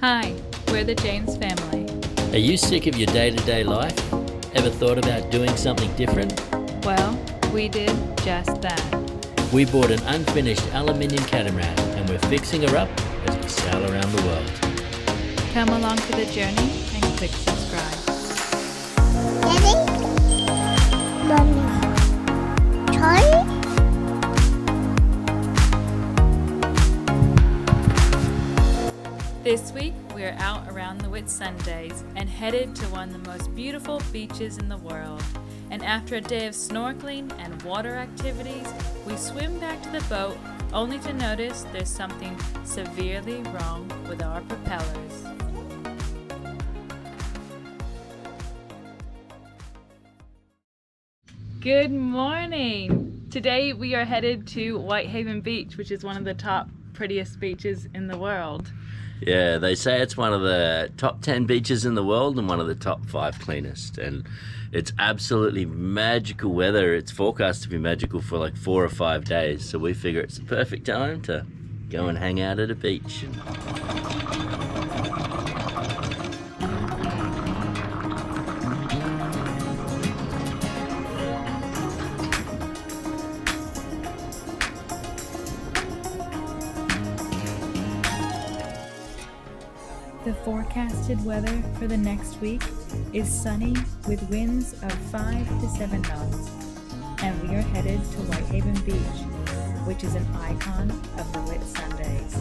Hi, we're the James family. Are you sick of your day-to-day life? Ever thought about doing something different? Well, we did just that. We bought an unfinished aluminium catamaran and we're fixing her up as we sail around the world. Come along for the journey and click subscribe. Daddy? Mommy? Charlie? This week, we're out around the Whitsundays and headed to one of the most beautiful beaches in the world. And after a day of snorkeling and water activities, we swim back to the boat only to notice there's something severely wrong with our propellers. Good morning! Today we are headed to Whitehaven Beach, which is one of the top prettiest beaches in the world. Yeah, they say it's one of the top 10 beaches in the world and one of the top 5 cleanest. And it's absolutely magical weather. It's forecast to be magical for like 4 or 5 days. So we figure it's the perfect time to go and hang out at a beach. The forecasted weather for the next week is sunny with winds of 5 to 7 knots, and we are headed to Whitehaven Beach, which is an icon of the Whitsundays.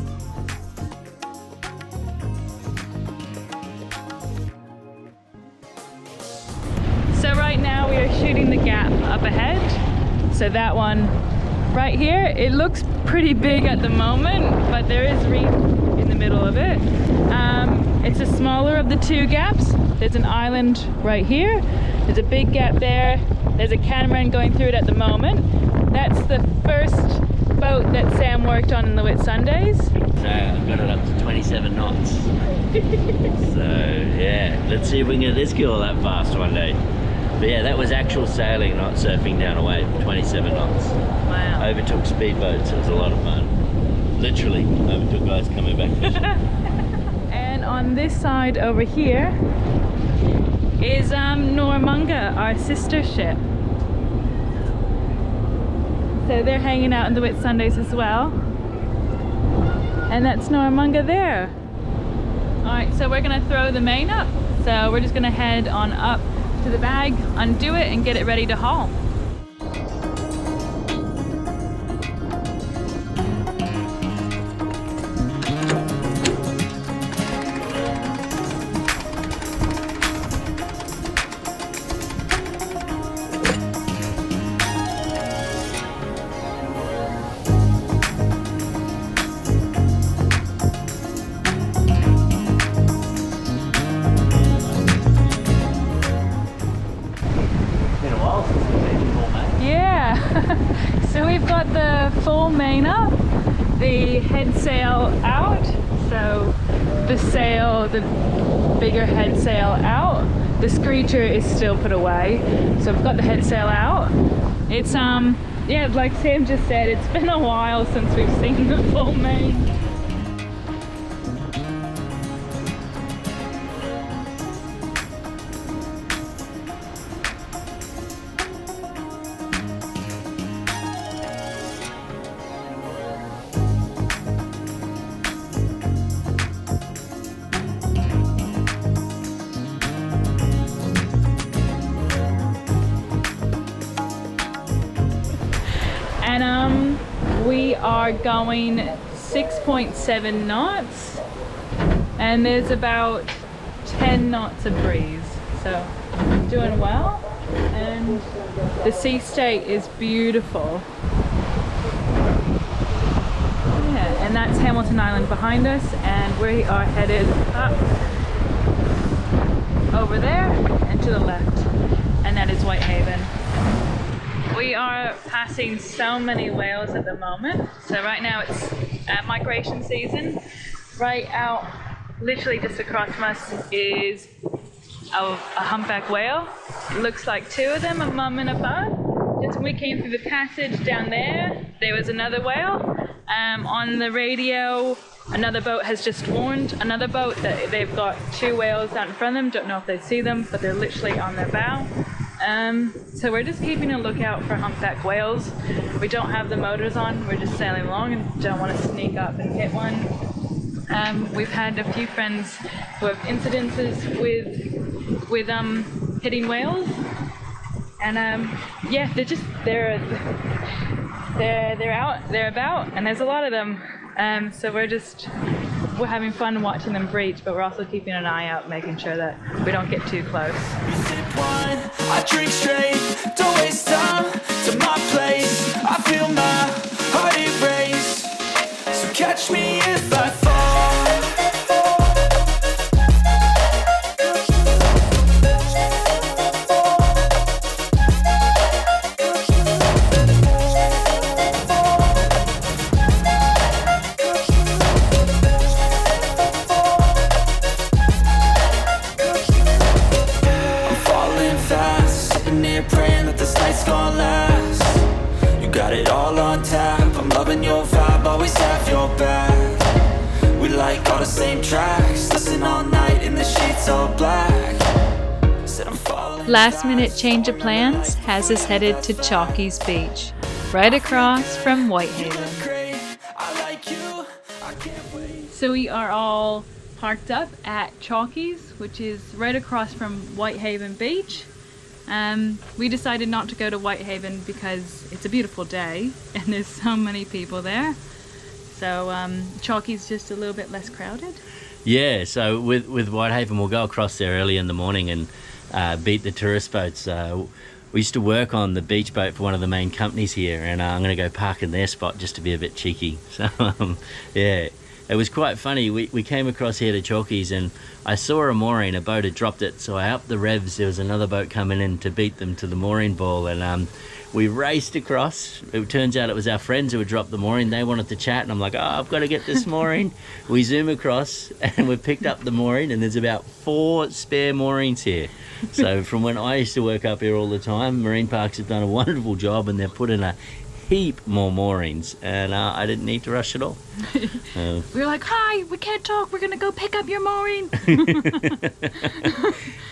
So right now we are shooting the gap up ahead. So that one right here, it looks pretty big at the moment, but there is reef in the middle of it. It's the smaller of the two gaps. There's an island right here. There's a big gap there. There's a catamaran going through it at the moment. That's the first boat that Sam worked on in the Whitsundays. So I've got it up to 27 knots. So yeah, let's see if we can get this girl that fast one day. But yeah, that was actual sailing, not surfing down a wave, 27 knots. Wow. Overtook speedboats, it was a lot of fun. Literally, overtook guys coming back fishing. And on this side over here is Normunga, our sister ship. So they're hanging out in the Whitsundays as well. And that's Normunga there. Alright, so we're gonna throw the main up. So we're just gonna head on up to the bag, undo it, and get it ready to haul. So we've got the full main up, the head sail out, so the bigger head sail out. The screecher is still put away, so we've got the head sail out. It's yeah, like Sam just said, it's been a while since we've seen the full main. And we are going 6.7 knots, and there's about 10 knots of breeze, so doing well. And the sea state is beautiful. Yeah, and that's Hamilton Island behind us, and we are headed up over there and to the left, and that is Whitehaven. We are passing so many whales at the moment. So right now it's migration season. Right out, literally just across from us, is a humpback whale. It looks like 2 of them, a mum and a bub. Just when we came through the passage down there, there was another whale. On the radio, Another boat has just warned another boat that they've got 2 whales out in front of them. Don't know if they see them, but they're literally on their bow. So we're just keeping a lookout for humpback whales. We don't have the motors on, we're just sailing along and don't want to sneak up and hit one. We've had a few friends who have incidences with hitting whales, and yeah, they're about, and there's a lot of them. So we're having fun watching them breach, but we're also keeping an eye out, making sure that we don't get too close. I drink straight, don't waste time to my place. I feel my heart erase, so catch me if I fall. Praying that this night's gonna last. You got it all on tap, I'm loving your vibe, always have your back. We like all the same tracks, listen all night in the sheets all black. Said I'm falling. Last minute change of plans has us headed to Chalkies Beach, right across from Whitehaven. So we are all parked up at Chalkies, which is right across from Whitehaven Beach. We decided not to go to Whitehaven because it's a beautiful day and there's so many people there. So Chalkies just a little bit less crowded. Yeah, so with Whitehaven, we'll go across there early in the morning and beat the tourist boats. We used to work on the beach boat for one of the main companies here, and I'm going to go park in their spot just to be a bit cheeky. So yeah, it was quite funny. We came across here to Chalkies and I saw a mooring, a boat had dropped it, so I upped the revs. There was another boat coming in to beat them to the mooring ball, and we raced across. It turns out it was our friends who had dropped the mooring. They wanted to chat, and I'm like, oh, I've got to get this mooring. We zoom across and we've picked up the mooring, and there's about 4 spare moorings here. So from when I used to work up here all the time, Marine Parks have done a wonderful job, and they've put in a heap more moorings, and I didn't need to rush at all. We were like, hi, we can't talk, we're gonna go pick up your mooring.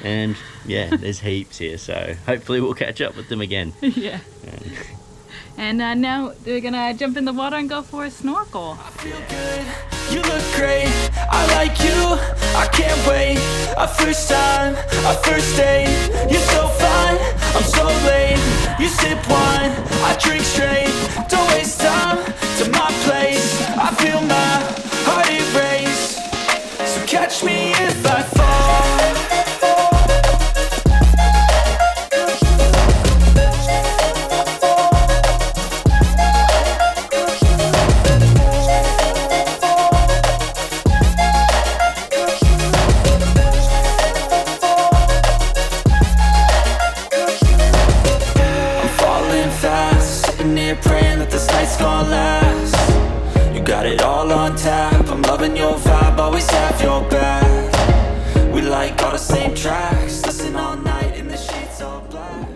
And yeah, there's heaps here, so hopefully we'll catch up with them again. Yeah. And now they're gonna jump in the water and go for a snorkel. I feel good, you look great, I like you, I can't wait. A first time, a first date, you're so fine, I'm so late. You sip wine, I drink straight, don't waste time to my place. I feel my heart erase, so catch me if I fall. Praying that this night's gonna last. You got it all on tap, I'm loving your vibe, always have your back. We like all the same tracks, listen all night in the sheets all black.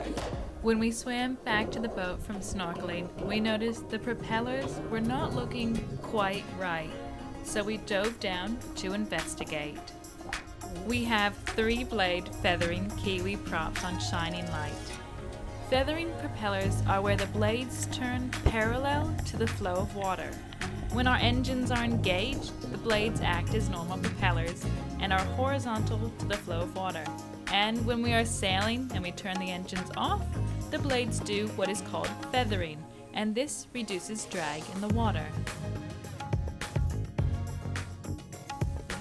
When we swam back to the boat from snorkeling, we noticed the propellers were not looking quite right, so we dove down to investigate. We have 3-blade feathering Kiwi props on shining light. Feathering propellers are where the blades turn parallel to the flow of water. When our engines are engaged, the blades act as normal propellers and are horizontal to the flow of water. And when we are sailing and we turn the engines off, the blades do what is called feathering, and this reduces drag in the water.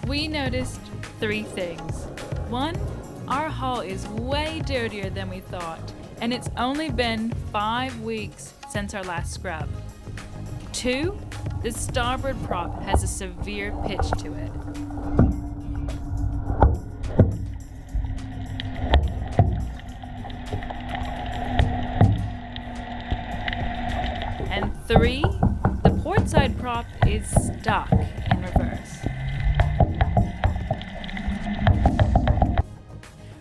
We noticed 3 things. 1, our hull is way dirtier than we thought, and it's only been 5 weeks since our last scrub. 2, the starboard prop has a severe pitch to it. And 3, the port side prop is stuck in reverse.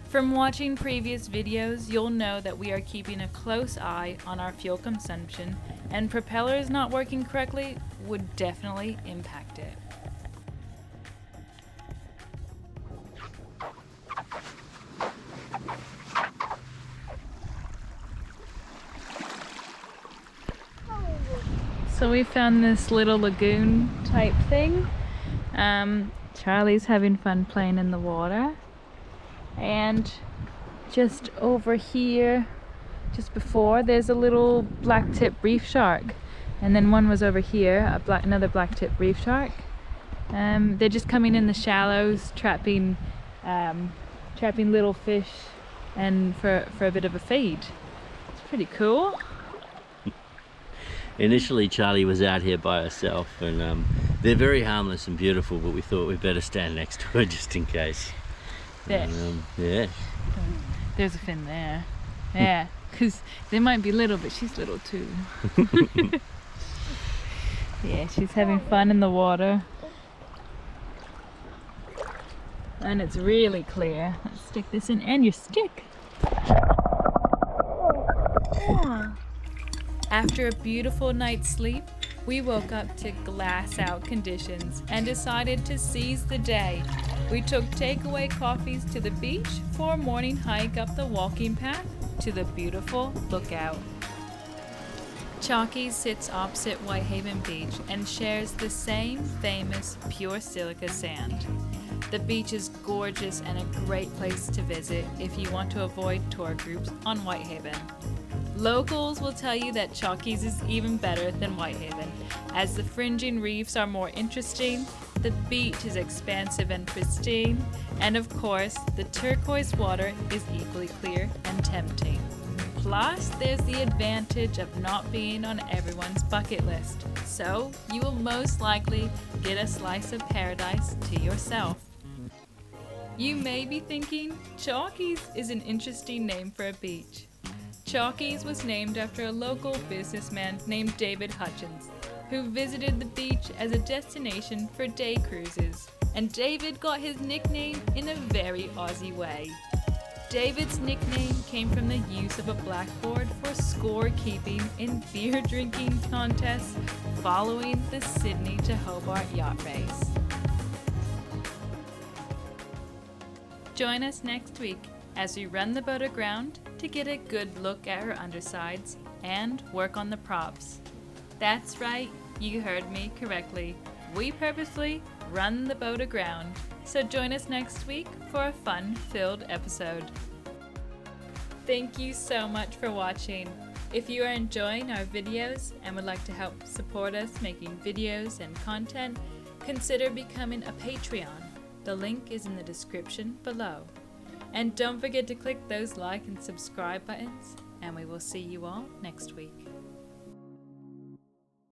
From watching previous videos, you'll know that we are keeping a close eye on our fuel consumption, and propellers not working correctly would definitely impact it. So we found this little lagoon type thing. Charlie's having fun playing in the water. And just over here, just before, there's a little black-tip reef shark. And then one was over here, another black-tip reef shark. They're just coming in the shallows, trapping little fish and for a bit of a feed. It's pretty cool. Initially Charlie was out here by herself, and they're very harmless and beautiful, but we thought we'd better stand next to her just in case. There. Yeah. There's a fin there. Yeah, because they might be little, but she's little too. Yeah, she's having fun in the water. And it's really clear. Let's stick this in, and your stick. After a beautiful night's sleep, we woke up to glass out conditions and decided to seize the day. We took takeaway coffees to the beach for a morning hike up the walking path to the beautiful lookout. Chalkies sits opposite Whitehaven Beach and shares the same famous pure silica sand. The beach is gorgeous and a great place to visit if you want to avoid tour groups on Whitehaven. Locals will tell you that Chalkies is even better than Whitehaven, as the fringing reefs are more interesting, the beach is expansive and pristine, and of course, the turquoise water is equally clear and tempting. Plus, there's the advantage of not being on everyone's bucket list, so you will most likely get a slice of paradise to yourself. You may be thinking, Chalkies is an interesting name for a beach. Chalkies was named after a local businessman named David Hutchins, who visited the beach as a destination for day cruises, and David got his nickname in a very Aussie way. David's nickname came from the use of a blackboard for score-keeping in beer-drinking contests following the Sydney to Hobart yacht race. Join us next week as we run the boat aground to get a good look at her undersides and work on the props. That's right, you heard me correctly. We purposely run the boat aground. So join us next week for a fun-filled episode. Thank you so much for watching. If you are enjoying our videos and would like to help support us making videos and content, consider becoming a Patreon. The link is in the description below. And don't forget to click those like and subscribe buttons, and we will see you all next week.